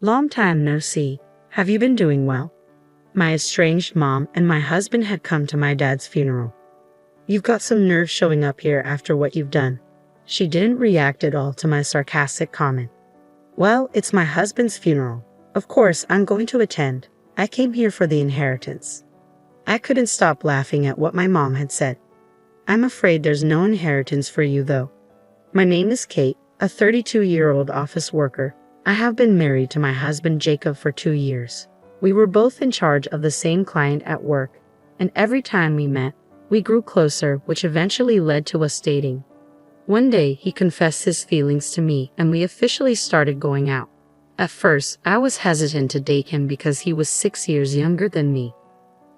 Long time no see. Have you been doing well? My estranged mom and my husband had come to my dad's funeral. You've got some nerve showing up here after what you've done. She didn't react at all to my sarcastic comment. Well, it's my husband's funeral. Of course, I'm going to attend. I came here for the inheritance. I couldn't stop laughing at what my mom had said. I'm afraid there's no inheritance for you, though. My name is Kate, a 32-year-old office worker. I have been married to my husband Jacob for 2 years. We were both in charge of the same client at work, and every time we met, we grew closer, which eventually led to us dating. One day, he confessed his feelings to me, and we officially started going out. At first, I was hesitant to date him because he was 6 years younger than me.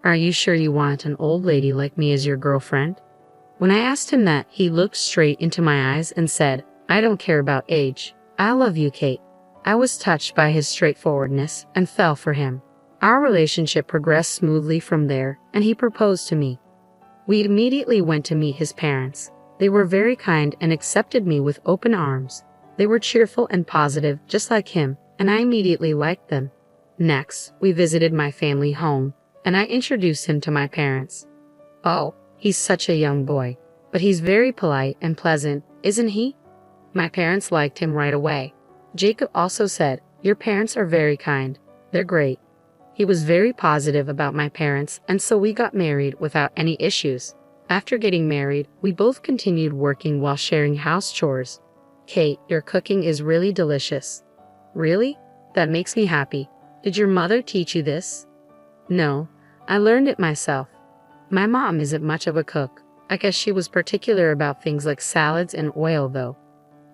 Are you sure you want an old lady like me as your girlfriend? When I asked him that, he looked straight into my eyes and said, I don't care about age. I love you, Kate. I was touched by his straightforwardness and fell for him. Our relationship progressed smoothly from there, and he proposed to me. We immediately went to meet his parents. They were very kind and accepted me with open arms. They were cheerful and positive, just like him, and I immediately liked them. Next, we visited my family home, and I introduced him to my parents. Oh, he's such a young boy, but he's very polite and pleasant, isn't he? My parents liked him right away. Jacob also said, your parents are very kind. They're great. He was very positive about my parents, and so we got married without any issues. After getting married, we both continued working while sharing house chores. Kate, your cooking is really delicious. Really? That makes me happy. Did your mother teach you this? No, I learned it myself. My mom isn't much of a cook. I guess she was particular about things like salads and oil, though.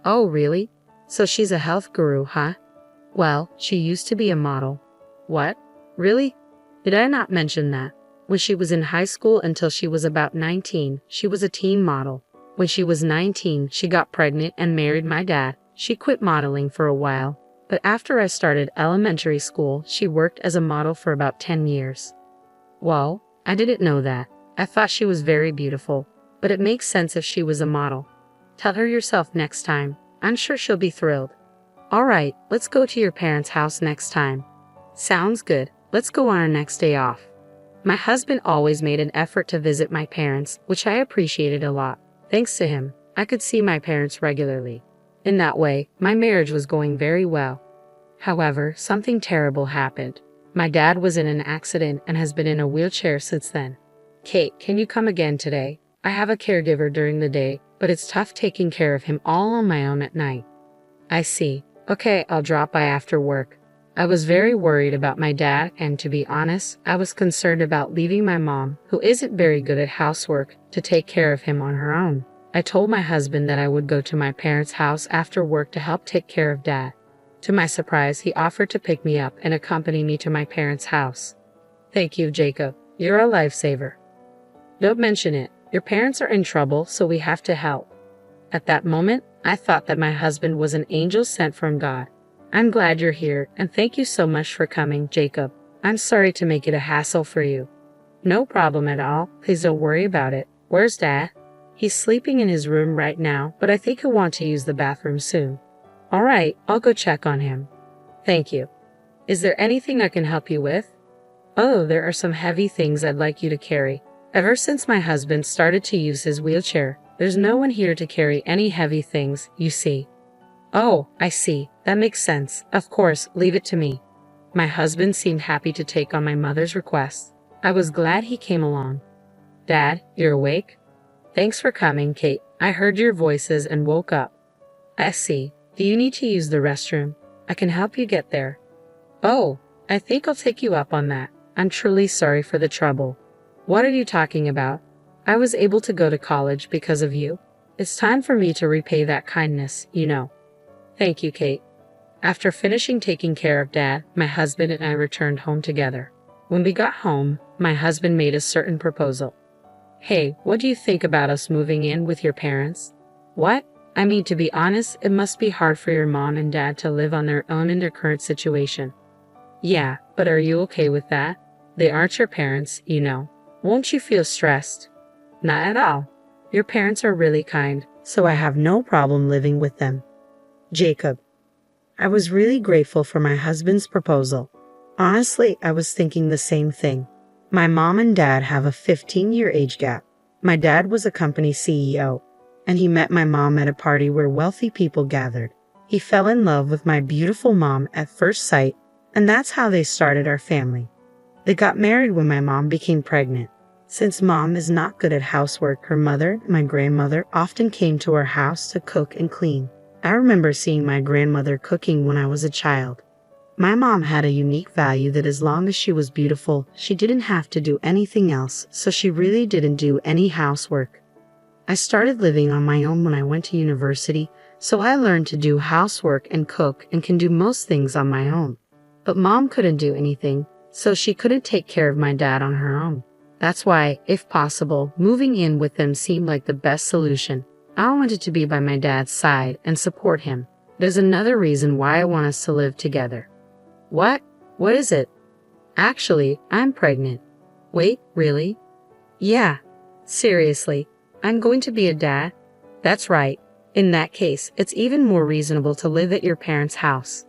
Oh, really? So she's a health guru, huh? Well, she used to be a model. What? Really? Did I not mention that? When she was in high school until she was about 19, she was a teen model. When she was 19, she got pregnant and married my dad. She quit modeling for a while, but after I started elementary school, she worked as a model for about 10 years. Well, I didn't know that. I thought she was very beautiful, but it makes sense if she was a model. Tell her yourself next time. I'm sure she'll be thrilled. All right, let's go to your parents' house next time. Sounds good. Let's go on our next day off. My husband always made an effort to visit my parents, which I appreciated a lot. Thanks to him, I could see my parents regularly. In that way, my marriage was going very well. However, something terrible happened. My dad was in an accident and has been in a wheelchair since then. Kate, can you come again today? I have a caregiver during the day, but it's tough taking care of him all on my own at night. I see. Okay, I'll drop by after work. I was very worried about my dad, and to be honest, I was concerned about leaving my mom, who isn't very good at housework, to take care of him on her own. I told my husband that I would go to my parents' house after work to help take care of Dad. To my surprise, he offered to pick me up and accompany me to my parents' house. Thank you, Jacob. You're a lifesaver. Don't mention it. Your parents are in trouble, so we have to help. At that moment, I thought that my husband was an angel sent from God. I'm glad you're here, and thank you so much for coming, Jacob. I'm sorry to make it a hassle for you. No problem at all. Please don't worry about it. Where's Dad? He's sleeping in his room right now, but I think he'll want to use the bathroom soon. All right, I'll go check on him. Thank you. Is there anything I can help you with? Oh, there are some heavy things I'd like you to carry. Ever since my husband started to use his wheelchair, there's no one here to carry any heavy things, you see. Oh, I see. That makes sense. Of course, leave it to me. My husband seemed happy to take on my mother's request. I was glad he came along. Dad, you're awake? Thanks for coming, Kate. I heard your voices and woke up. I see. Do you need to use the restroom? I can help you get there. Oh, I think I'll take you up on that. I'm truly sorry for the trouble. What are you talking about? I was able to go to college because of you. It's time for me to repay that kindness, you know. Thank you, Kate. After finishing taking care of Dad, my husband and I returned home together. When we got home, my husband made a certain proposal. Hey, what do you think about us moving in with your parents? What? I mean, to be honest, it must be hard for your mom and dad to live on their own in their current situation. Yeah, but are you okay with that? They aren't your parents, you know. Won't you feel stressed? Not at all. Your parents are really kind, so I have no problem living with them. Jacob. I was really grateful for my husband's proposal. Honestly, I was thinking the same thing. My mom and dad have a 15-year age gap. My dad was a company CEO, and he met my mom at a party where wealthy people gathered. He fell in love with my beautiful mom at first sight, and that's how they started our family. They got married when my mom became pregnant. Since mom is not good at housework, her mother, my grandmother, often came to our house to cook and clean. I remember seeing my grandmother cooking when I was a child. My mom had a unique value that as long as she was beautiful, she didn't have to do anything else, so she really didn't do any housework. I started living on my own when I went to university, so I learned to do housework and cook and can do most things on my own. But mom couldn't do anything, so she couldn't take care of my dad on her own. That's why, if possible, moving in with them seemed like the best solution. I wanted to be by my dad's side and support him. There's another reason why I want us to live together. What? What is it? Actually, I'm pregnant. Wait, really? Yeah. Seriously, I'm going to be a dad? That's right. In that case, it's even more reasonable to live at your parents' house.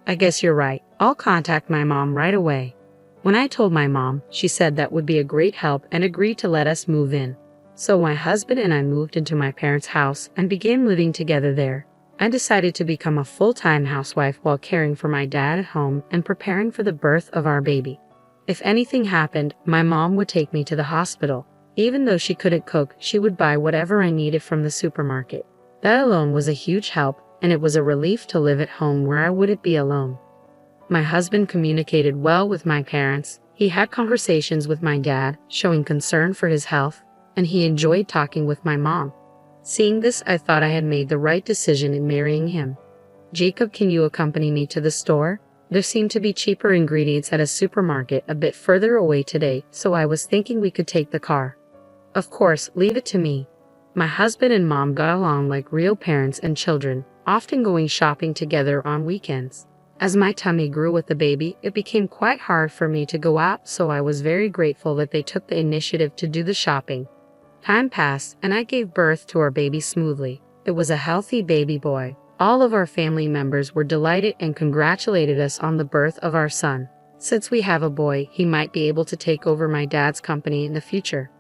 I guess you're right. I'll contact my mom right away. When I told my mom, she said that would be a great help and agreed to let us move in. So my husband and I moved into my parents' house and began living together there. I decided to become a full-time housewife while caring for my dad at home and preparing for the birth of our baby. If anything happened, my mom would take me to the hospital. Even though she couldn't cook, she would buy whatever I needed from the supermarket. That alone was a huge help, and it was a relief to live at home where I wouldn't be alone. My husband communicated well with my parents. He had conversations with my dad, showing concern for his health, and he enjoyed talking with my mom. Seeing this, I thought I had made the right decision in marrying him. Jacob, can you accompany me to the store? There seemed to be cheaper ingredients at a supermarket a bit further away today, so I was thinking we could take the car. Of course, leave it to me. My husband and mom got along like real parents and children, often going shopping together on weekends. As my tummy grew with the baby, it became quite hard for me to go out, so I was very grateful that they took the initiative to do the shopping. Time passed, and I gave birth to our baby smoothly. It was a healthy baby boy. All of our family members were delighted and congratulated us on the birth of our son. Since we have a boy, he might be able to take over my dad's company in the future.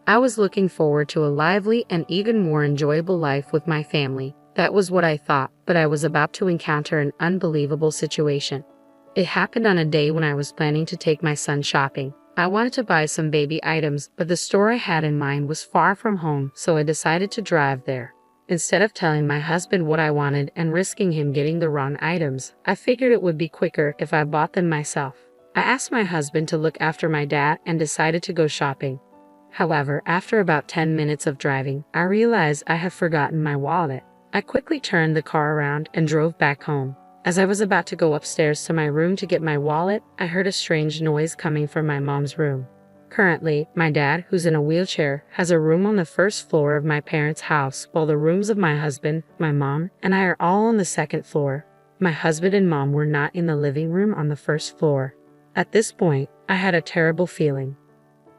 I was looking forward to a lively and even more enjoyable life with my family. That was what I thought, but I was about to encounter an unbelievable situation. It happened on a day when I was planning to take my son shopping. I wanted to buy some baby items, but the store I had in mind was far from home, so I decided to drive there. Instead of telling my husband what I wanted and risking him getting the wrong items, I figured it would be quicker if I bought them myself. I asked my husband to look after my dad and decided to go shopping. However, after about 10 minutes of driving, I realized I had forgotten my wallet. I quickly turned the car around and drove back home. As I was about to go upstairs to my room to get my wallet, I heard a strange noise coming from my mom's room. Currently, my dad, who's in a wheelchair, has a room on the first floor of my parents' house, while the rooms of my husband, my mom, and I are all on the second floor. My husband and mom were not in the living room on the first floor. At this point, I had a terrible feeling.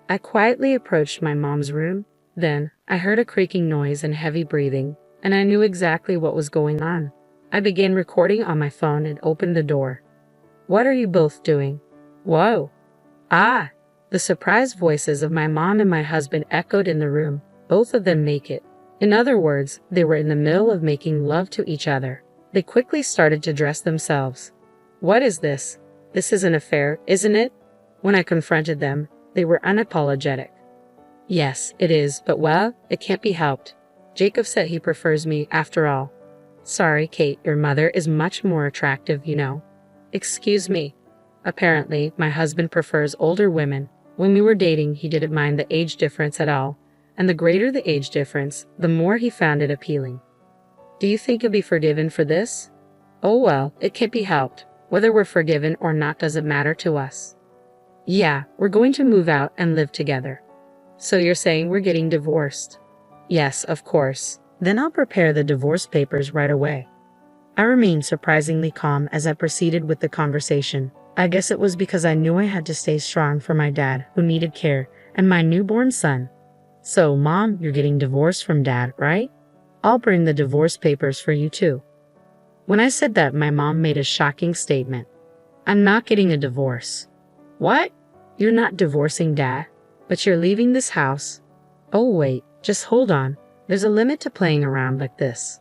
I quietly approached my mom's room. Then, I heard a creaking noise and heavy breathing, and I knew exactly what was going on. I began recording on my phone and opened the door. "What are you both doing?" "Whoa!" "Ah!" The surprised voices of my mom and my husband echoed in the room, both of them naked. In other words, they were in the middle of making love to each other. They quickly started to dress themselves. "What is this? This is an affair, isn't it?" When I confronted them, they were unapologetic. "Yes, it is, but well, it can't be helped. Jacob said he prefers me after all." "Sorry, Kate, your mother is much more attractive, you know." "Excuse me." Apparently, my husband prefers older women. When we were dating, he didn't mind the age difference at all, and the greater the age difference, the more he found it appealing. "Do you think you'll be forgiven for this?" "Oh well, it can't be helped. Whether we're forgiven or not doesn't matter to us." "Yeah, we're going to move out and live together." "So you're saying we're getting divorced?" "Yes, of course." "Then I'll prepare the divorce papers right away." I remained surprisingly calm as I proceeded with the conversation. I guess it was because I knew I had to stay strong for my dad, who needed care, and my newborn son. "So, Mom, you're getting divorced from Dad, right? I'll bring the divorce papers for you too." When I said that, my mom made a shocking statement. I'm not getting a divorce. What? You're not divorcing Dad, but you're leaving this house. Oh wait, just hold on. There's a limit to playing around like this.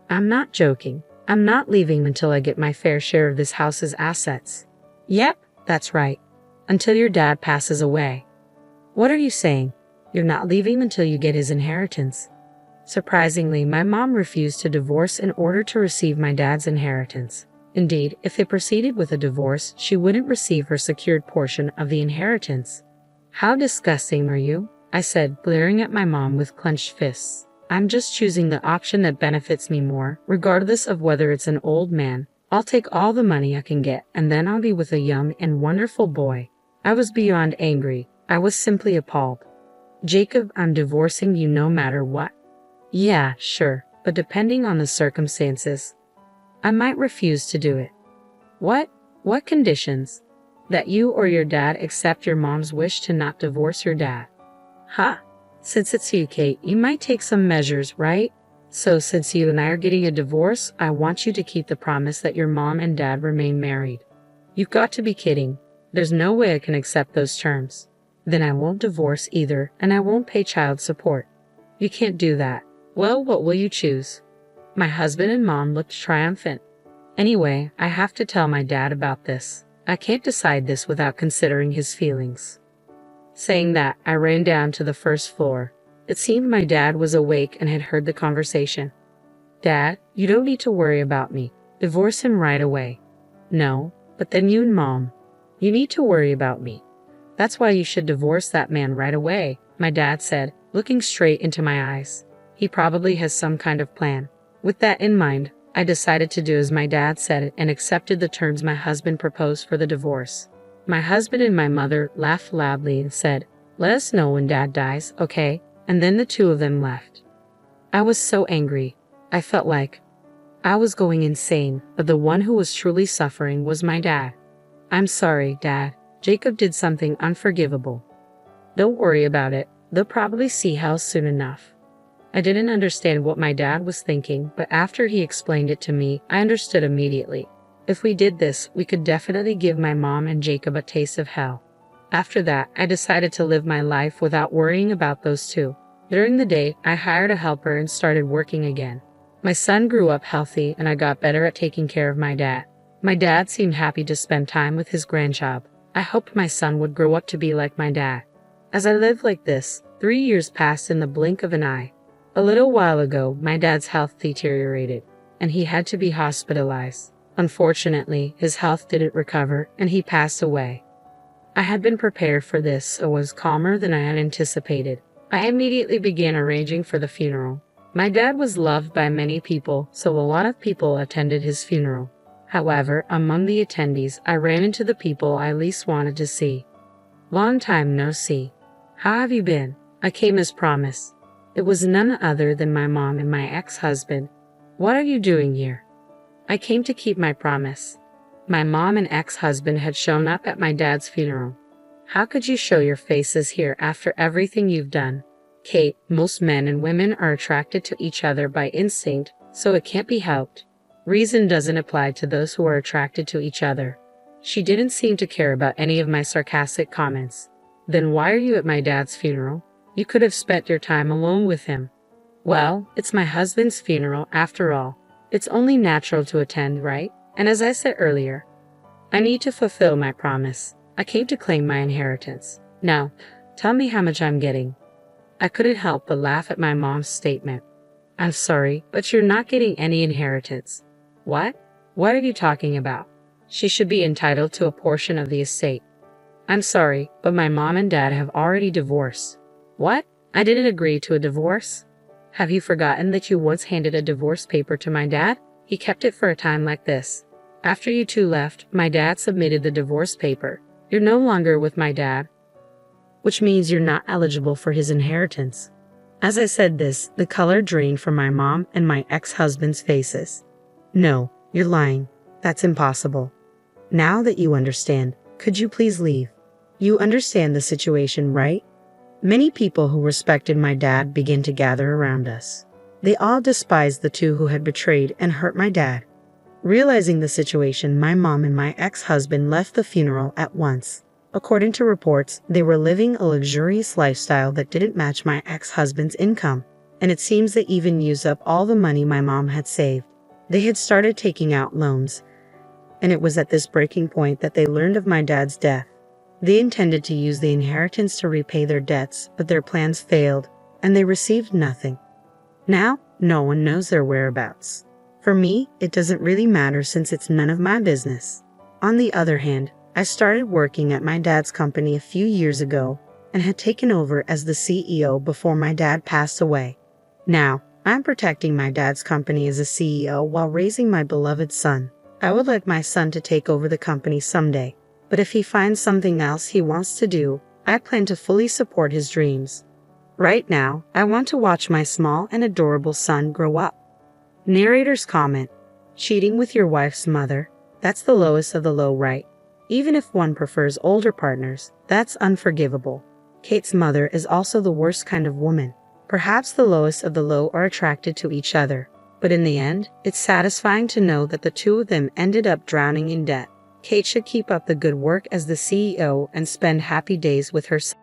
I'm not joking. I'm not leaving until I get my fair share of this house's assets. Yep, that's right. Until your dad passes away. What are you saying? You're not leaving until you get his inheritance. Surprisingly, my mom refused to divorce in order to receive my dad's inheritance. Indeed, if they proceeded with a divorce, she wouldn't receive her secured portion of the inheritance. How disgusting are you? I said, glaring at my mom with clenched fists. I'm just choosing the option that benefits me more, regardless of whether it's an old man. I'll take all the money I can get, and then I'll be with a young and wonderful boy. I was beyond angry. I was simply appalled. Jacob, I'm divorcing you no matter what. Yeah, sure, but depending on the circumstances, I might refuse to do it. What? What conditions? That you or your dad accept your mom's wish to not divorce your dad. Huh? Since it's you, Kate, you might take some measures, right? So since you and I are getting a divorce, I want you to keep the promise that your mom and dad remain married. You've got to be kidding. There's no way I can accept those terms. Then I won't divorce either, and I won't pay child support. You can't do that. Well, what will you choose? My husband and mom looked triumphant. Anyway, I have to tell my dad about this. I can't decide this without considering his feelings. Saying that, I ran down to the first floor. It seemed my dad was awake and had heard the conversation. Dad, you don't need to worry about me. Divorce him right away. No, but then you and Mom. You need to worry about me. That's why you should divorce that man right away, my dad said, looking straight into my eyes. He probably has some kind of plan. With that in mind, I decided to do as my dad said and accepted the terms my husband proposed for the divorce. My husband and my mother laughed loudly and said, "Let us know when Dad dies, okay?" And then the two of them left. I was so angry. I felt like I was going insane, but the one who was truly suffering was my dad. I'm sorry, Dad. Jacob did something unforgivable. Don't worry about it. They'll probably see hell soon enough. I didn't understand what my dad was thinking, but after he explained it to me, I understood immediately. If we did this, we could definitely give my mom and Jacob a taste of hell. After that, I decided to live my life without worrying about those two. During the day, I hired a helper and started working again. My son grew up healthy and I got better at taking care of my dad. My dad seemed happy to spend time with his grandchild. I hoped my son would grow up to be like my dad. As I lived like this, 3 years passed in the blink of an eye. A little while ago, my dad's health deteriorated, and he had to be hospitalized. Unfortunately, his health didn't recover, and he passed away. I had been prepared for this, so was calmer than I had anticipated. I immediately began arranging for the funeral. My dad was loved by many people, so a lot of people attended his funeral. However, among the attendees, I ran into the people I least wanted to see. Long time no see. How have you been? I came as promised. It was none other than my mom and my ex-husband. What are you doing here? I came to keep my promise. My mom and ex-husband had shown up at my dad's funeral. How could you show your faces here after everything you've done? Kate, most men and women are attracted to each other by instinct, so it can't be helped. Reason doesn't apply to those who are attracted to each other. She didn't seem to care about any of my sarcastic comments. Then why are you at my dad's funeral? You could have spent your time alone with him. Well, it's my husband's funeral after all. It's only natural to attend, right? And as I said earlier, I need to fulfill my promise. I came to claim my inheritance. Now, tell me how much I'm getting. I couldn't help but laugh at my mom's statement. I'm sorry, but you're not getting any inheritance. What? What are you talking about? She should be entitled to a portion of the estate. I'm sorry, but my mom and dad have already divorced. What? I didn't agree to a divorce? Have you forgotten that you once handed a divorce paper to my dad? He kept it for a time like this. After you two left, my dad submitted the divorce paper. You're no longer with my dad, which means you're not eligible for his inheritance. As I said this, the color drained from my mom and my ex-husband's faces. No, you're lying. That's impossible. Now that you understand, could you please leave? You understand the situation, right? Many people who respected my dad began to gather around us. They all despised the two who had betrayed and hurt my dad. Realizing the situation, my mom and my ex-husband left the funeral at once. According to reports, they were living a luxurious lifestyle that didn't match my ex-husband's income, and it seems they even used up all the money my mom had saved. They had started taking out loans, and it was at this breaking point that they learned of my dad's death. They intended to use the inheritance to repay their debts, but their plans failed, and they received nothing. Now, no one knows their whereabouts. For me, it doesn't really matter since it's none of my business. On the other hand, I started working at my dad's company a few years ago and had taken over as the CEO before my dad passed away. Now, I'm protecting my dad's company as a CEO while raising my beloved son. I would like my son to take over the company someday, but if he finds something else he wants to do, I plan to fully support his dreams. Right now, I want to watch my small and adorable son grow up. Narrator's comment: cheating with your wife's mother, that's the lowest of the low, right? Even if one prefers older partners, that's unforgivable. Kate's mother is also the worst kind of woman. Perhaps the lowest of the low are attracted to each other, but in the end, it's satisfying to know that the two of them ended up drowning in debt. Kate should keep up the good work as the CEO and spend happy days with her son.